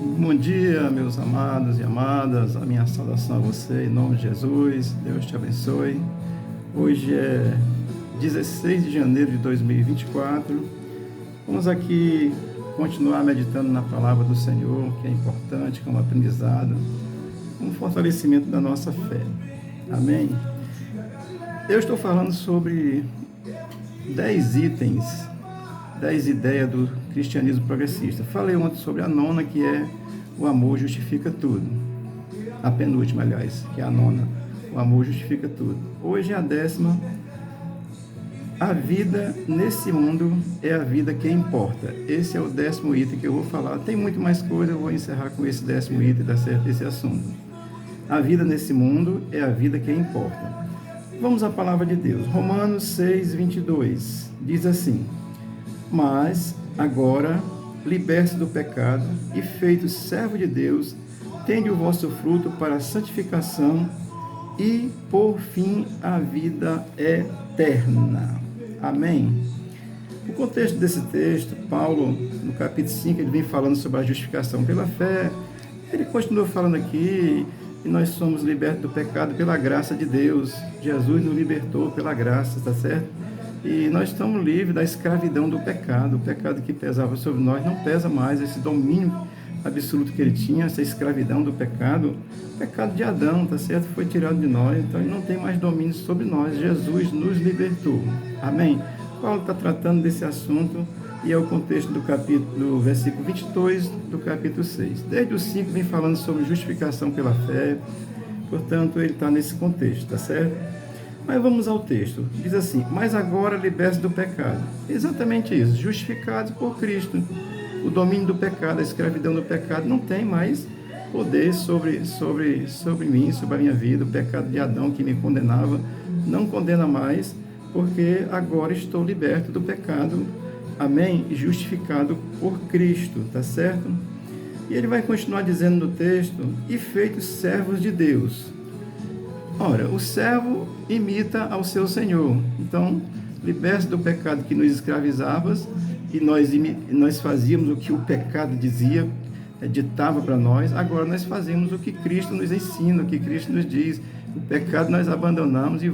Bom dia, meus amados e amadas. A minha saudação a você, em nome de Jesus. Deus te abençoe. Hoje é 16 de janeiro de 2024. Vamos aqui continuar meditando na palavra do Senhor, que é importante como aprendizado, como fortalecimento da nossa fé. Amém? Eu estou falando sobre 10 itens, 10 ideias do cristianismo progressista. Falei ontem sobre a nona, que é o amor justifica tudo. A penúltima, aliás, que é a nona. O amor justifica tudo. Hoje é a 10ª. A vida nesse mundo é a vida que importa. Esse é o 10º item que eu vou falar. Tem muito mais coisa, eu vou encerrar com esse 10º item, dá certo esse assunto. A vida nesse mundo é a vida que importa. Vamos à palavra de Deus. Romanos 6, 22. Diz assim: Mas agora, libertos do pecado e feitos servo de Deus, tende o vosso fruto para a santificação e, por fim, a vida eterna. Amém? O contexto desse texto, Paulo, no capítulo 5, ele vem falando sobre a justificação pela fé. Ele continua falando aqui que nós somos libertos do pecado pela graça de Deus. Jesus nos libertou pela graça, está certo? E nós estamos livres da escravidão do pecado. O pecado que pesava sobre nós não pesa mais. Esse domínio absoluto que ele tinha, essa escravidão do pecado, o pecado de Adão, tá certo? Foi tirado de nós, então ele não tem mais domínio sobre nós. Jesus nos libertou. Amém? Paulo está tratando desse assunto e é o contexto do capítulo, do versículo 22 do capítulo 6. Desde o 5 vem falando sobre justificação pela fé, portanto ele está nesse contexto, tá certo? Mas vamos ao texto. Diz assim: Mas agora libertos do pecado. Exatamente isso, justificados por Cristo. O domínio do pecado, a escravidão do pecado não tem mais poder sobre mim, sobre a minha vida. O pecado de Adão que me condenava não condena mais, porque agora estou liberto do pecado. Amém? E justificado por Cristo, tá certo? E ele vai continuar dizendo no texto: e feitos servos de Deus. Ora, o servo imita ao seu Senhor. Então, libertos do pecado que nos escravizava, e nós fazíamos o que o pecado dizia, ditava para nós. Agora nós fazemos o que Cristo nos ensina, o que Cristo nos diz. O pecado nós abandonamos e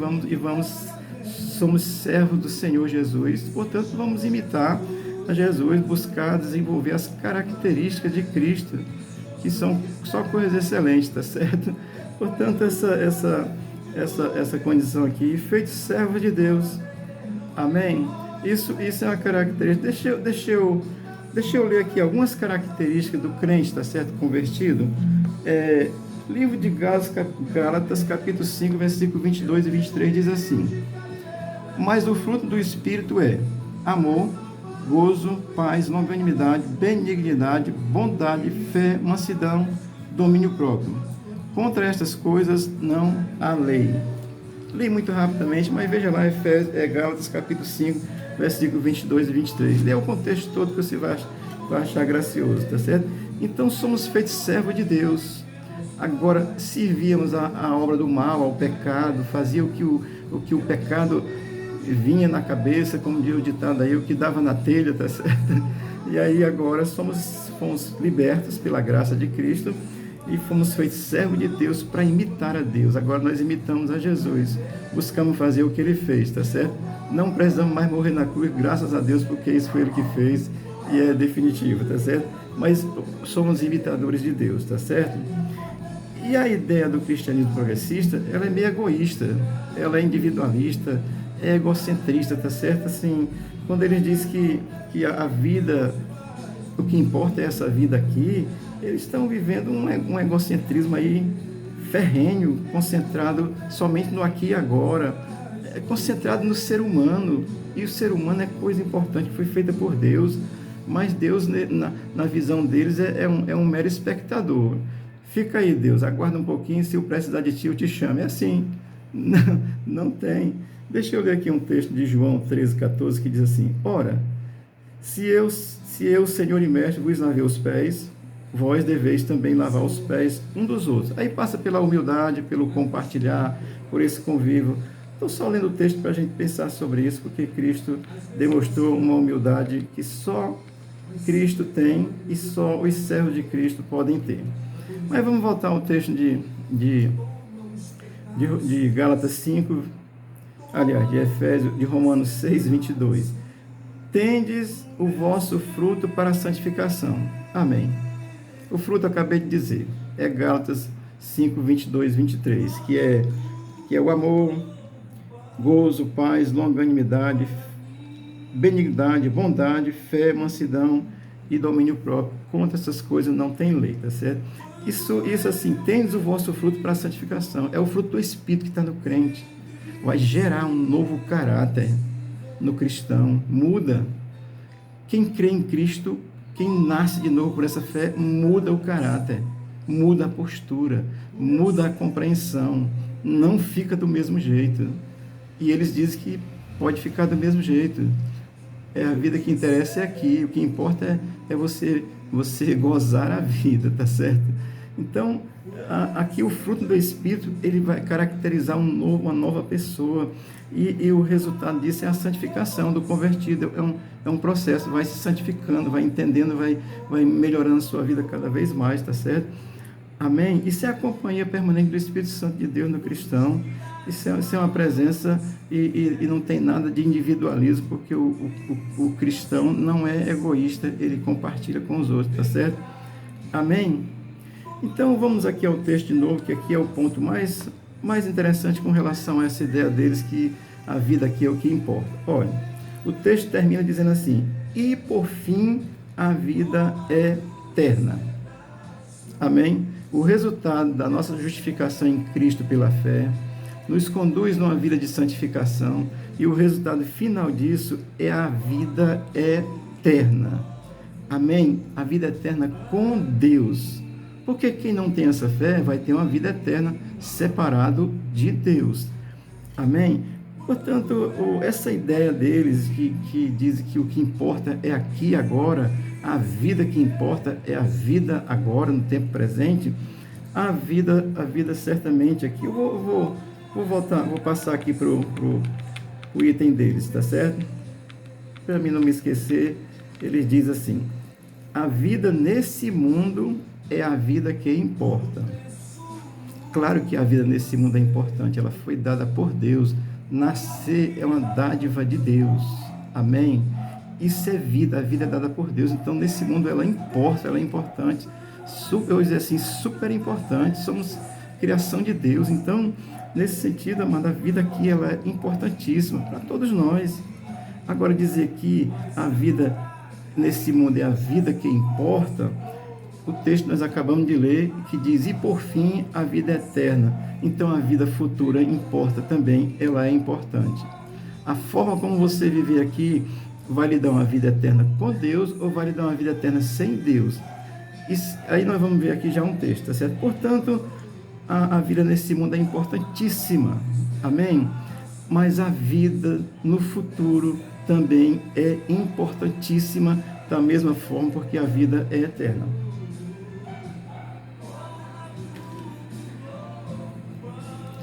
somos servos do Senhor Jesus. Portanto, vamos imitar a Jesus, buscar desenvolver as características de Cristo, que são só coisas excelentes, tá certo? Portanto, essa condição aqui, feito servo de Deus. Amém? Isso é uma característica. Deixa eu ler aqui algumas características do crente, tá certo? Convertido. Livro de Gálatas, capítulo 5, versículo 22 e 23, diz assim: Mas o fruto do Espírito é amor, gozo, paz, longanimidade, benignidade, bondade, fé, mansidão, domínio próprio. Contra estas coisas não há lei. Li muito rapidamente, mas veja lá, Gálatas capítulo 5, versículo 22 e 23. Lê o contexto todo que você vai achar gracioso, tá certo? Então, somos feitos servos de Deus. Agora, servíamos a obra do mal, ao pecado, fazia o que o pecado vinha na cabeça, como diz o ditado aí, o que dava na telha, tá certo? E aí agora fomos libertos pela graça de Cristo e fomos feitos servos de Deus para imitar a Deus. Agora nós imitamos a Jesus, buscamos fazer o que ele fez, tá certo? Não precisamos mais morrer na cruz, graças a Deus, porque isso foi ele que fez e é definitivo, tá certo? Mas somos imitadores de Deus, tá certo? E a ideia do cristianismo progressista, ela é meio egoísta, ela é individualista, é egocentrista, tá certo? Assim, quando eles dizem que a vida, o que importa é essa vida aqui, eles estão vivendo um egocentrismo aí ferrenho, concentrado somente no aqui e agora, concentrado no ser humano. E o ser humano é coisa importante, foi feita por Deus, mas Deus, na visão deles, é um mero espectador. Fica aí, Deus, aguarda um pouquinho, se eu precisar de ti, eu te chamo. É assim, não tem. Deixa eu ler aqui um texto de João 13,14, que diz assim: Ora, se eu, Senhor e Mestre, vos lavei os pés, vós deveis também lavar os pés um dos outros. Aí passa pela humildade, pelo compartilhar, por esse convívio. Estou só lendo o texto para a gente pensar sobre isso, porque Cristo demonstrou uma humildade que só Cristo tem e só os servos de Cristo podem ter. Mas vamos voltar ao texto de Gálatas 5, aliás, de Efésios, de Romanos 6, 22. Tendes o vosso fruto para a santificação. Amém. O fruto, acabei de dizer, é Gálatas 5, 22, 23, que é o amor, gozo, paz, longanimidade, benignidade, bondade, fé, mansidão e domínio próprio. Contra essas coisas não tem lei, tá certo? Isso assim, tendes o vosso fruto para a santificação. É o fruto do Espírito que está no crente. Vai gerar um novo caráter no cristão. Muda. Quem crê em Cristo, quem nasce de novo por essa fé, muda o caráter, muda a postura, muda a compreensão. Não fica do mesmo jeito. E eles dizem que pode ficar do mesmo jeito. A vida que interessa é aqui. O que importa é você gozar a vida, tá certo? Então, aqui o fruto do Espírito, ele vai caracterizar uma nova pessoa, e o resultado disso é a santificação do convertido. É um processo, vai se santificando, vai entendendo, vai melhorando a sua vida cada vez mais, tá certo? Amém? Isso é a companhia permanente do Espírito Santo de Deus no cristão. Isso é uma presença, e não tem nada de individualismo, porque o cristão não é egoísta, ele compartilha com os outros, tá certo? Amém? Então, vamos aqui ao texto de novo, que aqui é o ponto mais interessante com relação a essa ideia deles, que a vida aqui é o que importa. Olha, o texto termina dizendo assim: e por fim a vida é eterna. Amém? O resultado da nossa justificação em Cristo pela fé nos conduz numa vida de santificação, e o resultado final disso é a vida eterna. Amém? A vida eterna com Deus. Porque quem não tem essa fé vai ter uma vida eterna separado de Deus. Amém? Portanto, essa ideia deles que diz que o que importa é aqui e agora, a vida que importa é a vida agora, no tempo presente, a vida certamente aqui. Eu vou voltar, vou passar aqui para o item deles, tá certo? Para mim não me esquecer, eles dizem assim: a vida nesse mundo é a vida que importa. Claro que a vida nesse mundo é importante, ela foi dada por Deus. Nascer é uma dádiva de Deus. Amém? Isso é vida, a vida é dada por Deus. Então, nesse mundo ela importa, ela é importante. Eu vou dizer assim, super importante. Somos criação de Deus. Então, nesse sentido, amada, a vida aqui ela é importantíssima para todos nós. Agora, dizer que a vida nesse mundo é a vida que importa, o texto que nós acabamos de ler, que diz: e por fim a vida eterna. Então a vida futura importa também, ela é importante. A forma como você viver aqui vai lhe dar uma vida eterna com Deus, ou vai lhe dar uma vida eterna sem Deus. Aí nós vamos ver aqui já um texto, tá certo? Portanto, a vida nesse mundo é importantíssima, amém? Mas a vida no futuro também é importantíssima da mesma forma, porque a vida é eterna.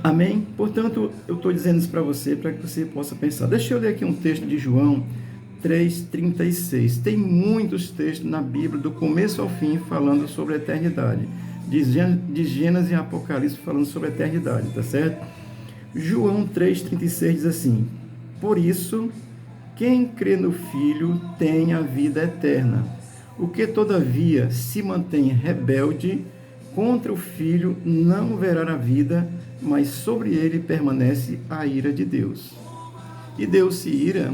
Amém? Portanto, eu estou dizendo isso para você, para que você possa pensar. Deixa eu ler aqui um texto de João 3,36. Tem muitos textos na Bíblia, do começo ao fim, falando sobre a eternidade. De Gênesis e Apocalipse, falando sobre a eternidade, tá certo? João 3,36 diz assim: por isso, quem crê no Filho tem a vida eterna. O que, todavia, se mantém rebelde contra o Filho não verá a vida, mas sobre ele permanece a ira de Deus. E Deus se ira,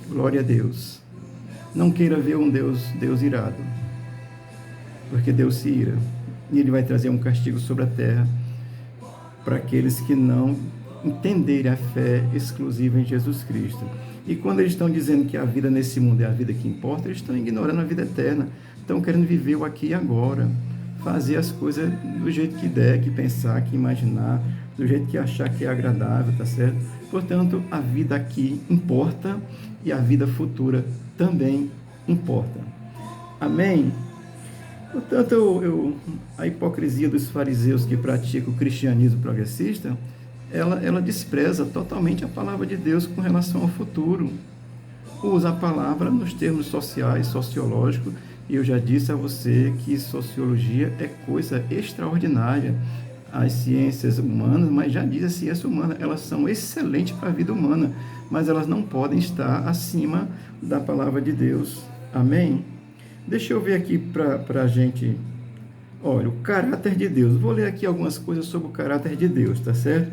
glória a Deus. Não queira ver um Deus irado, porque Deus se ira, e Ele vai trazer um castigo sobre a terra para aqueles que não entenderem a fé exclusiva em Jesus Cristo. E quando eles estão dizendo que a vida nesse mundo é a vida que importa, eles estão ignorando a vida eterna, estão querendo viver o aqui e agora, fazer as coisas do jeito que der, que pensar, que imaginar, do jeito que achar que é agradável, tá certo? Portanto, a vida aqui importa, e a vida futura também importa. Amém? Portanto, a hipocrisia dos fariseus que praticam o cristianismo progressista, ela despreza totalmente a palavra de Deus com relação ao futuro. usa a palavra nos termos sociais, sociológicos, e eu já disse a você que sociologia é coisa extraordinária. As ciências humanas, mas já diz a ciência humana, elas são excelentes para a vida humana, mas elas não podem estar acima da palavra de Deus. Amém? Deixa eu ver aqui para a gente. Olha, o caráter de Deus. Vou ler aqui algumas coisas sobre o caráter de Deus, tá certo?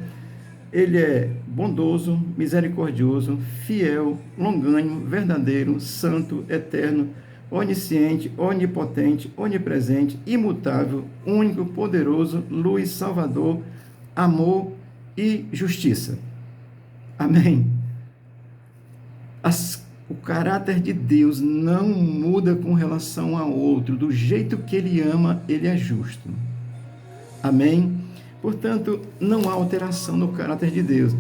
Ele é bondoso, misericordioso, fiel, longânimo, verdadeiro, santo, eterno, onisciente, onipotente, onipresente, imutável, único, poderoso, luz, salvador, amor e justiça. Amém? O caráter de Deus não muda com relação ao outro. Do jeito que Ele ama, Ele é justo. Amém? Portanto, não há alteração no caráter de Deus.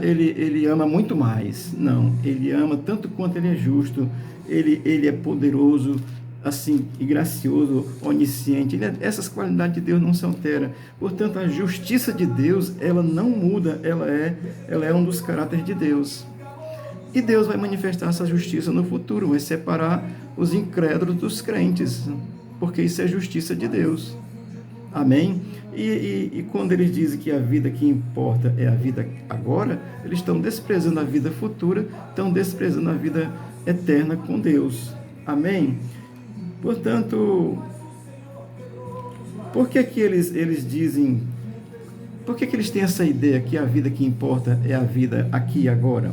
Ele ama muito mais. Não, Ele ama tanto quanto Ele é justo. Ele é poderoso, assim, e gracioso, onisciente. Essas qualidades de Deus não se alteram. Portanto, a justiça de Deus, ela não muda. Ela é um dos caráteres de Deus. E Deus vai manifestar essa justiça no futuro, vai separar os incrédulos dos crentes, porque isso é justiça de Deus. Amém? E quando eles dizem que a vida que importa é a vida agora, eles estão desprezando a vida futura, estão desprezando a vida eterna com Deus. Amém? Portanto, por que eles dizem, por que eles têm essa ideia que a vida que importa é a vida aqui e agora?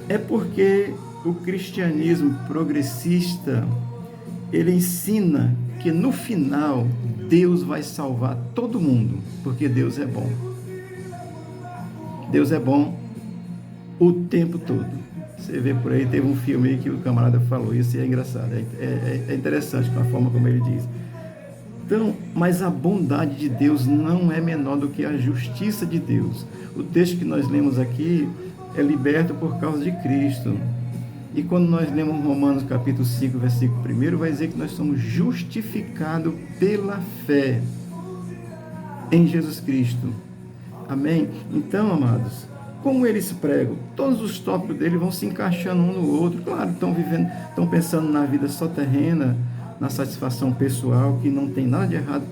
É porque o cristianismo progressista, ele ensina que no final Deus vai salvar todo mundo, porque Deus é bom. Deus é bom o tempo todo. Você vê por aí, teve um filme aí que o camarada falou isso e é engraçado, é interessante a forma como ele diz. Então, mas a bondade de Deus não é menor do que a justiça de Deus. O texto que nós lemos aqui é liberto por causa de Cristo. E quando nós lemos Romanos capítulo 5, versículo 1, vai dizer que nós somos justificados pela fé em Jesus Cristo. Amém? Então, amados, como eles pregam, todos os tópicos dele vão se encaixando um no outro. Claro, estão pensando na vida só terrena, na satisfação pessoal, que não tem nada de errado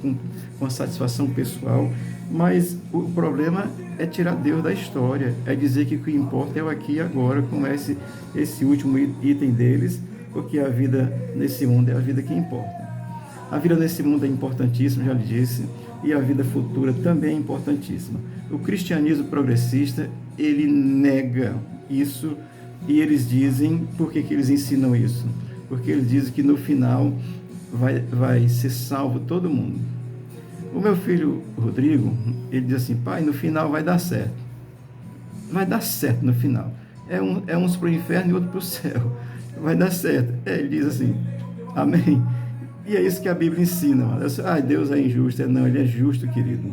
com a satisfação pessoal, mas o problema é tirar Deus da história, é dizer que o que importa é o aqui e agora, como é esse último item deles, porque a vida nesse mundo é a vida que importa. A vida nesse mundo é importantíssima, já lhe disse, e a vida futura também é importantíssima. O cristianismo progressista, ele nega isso, e eles dizem, por que eles ensinam isso? Porque eles dizem que no final vai ser salvo todo mundo. O meu filho Rodrigo, ele diz assim: pai, no final vai dar certo. Vai dar certo no final. É uns para o inferno e outro para o céu. Vai dar certo. Ele diz assim: amém. E é isso que a Bíblia ensina. Deus é injusto. Não, Ele é justo, querido.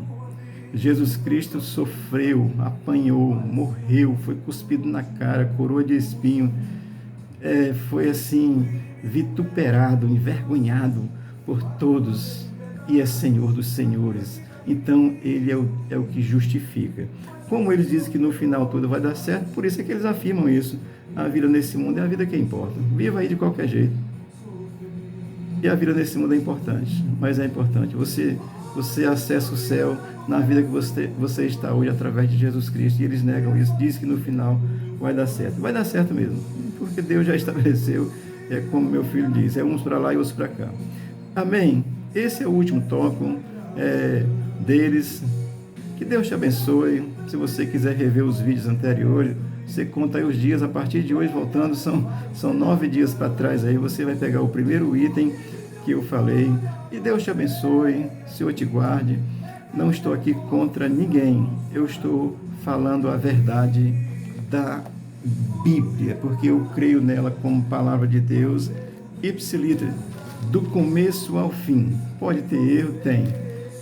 Jesus Cristo sofreu, apanhou, morreu, foi cuspido na cara, coroa de espinho. Foi assim, vituperado, envergonhado por todos. E é Senhor dos senhores. Então, Ele é o que justifica. Como eles dizem que no final tudo vai dar certo, por isso é que eles afirmam isso. A vida nesse mundo é a vida que importa. Viva aí de qualquer jeito. E a vida nesse mundo é importante, mas é importante. Você acessa o céu na vida que você está hoje através de Jesus Cristo. E eles negam isso, dizem que no final vai dar certo. Vai dar certo mesmo, porque Deus já estabeleceu, como meu filho diz, uns para lá e outros para cá. Amém? Esse é o último tópico deles. Que Deus te abençoe. Se você quiser rever os vídeos anteriores, você conta aí os dias, a partir de hoje, voltando, são 9 dias para trás aí, você vai pegar o primeiro item que eu falei. E Deus te abençoe, Senhor te guarde. Não estou aqui contra ninguém, eu estou falando a verdade da Bíblia, porque eu creio nela como palavra de Deus, ipsiliter, do começo ao fim. Pode ter erro? Tem.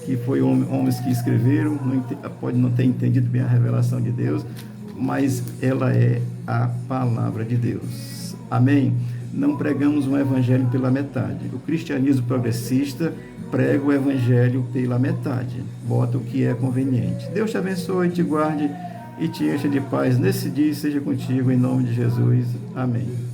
Que foi homens que escreveram, pode não ter entendido bem a revelação de Deus, mas ela é a palavra de Deus. Amém? Não pregamos um evangelho pela metade. O cristianismo progressista prega o evangelho pela metade. Bota o que é conveniente. Deus te abençoe, te guarde e te encha de paz nesse dia e seja contigo em nome de Jesus. Amém.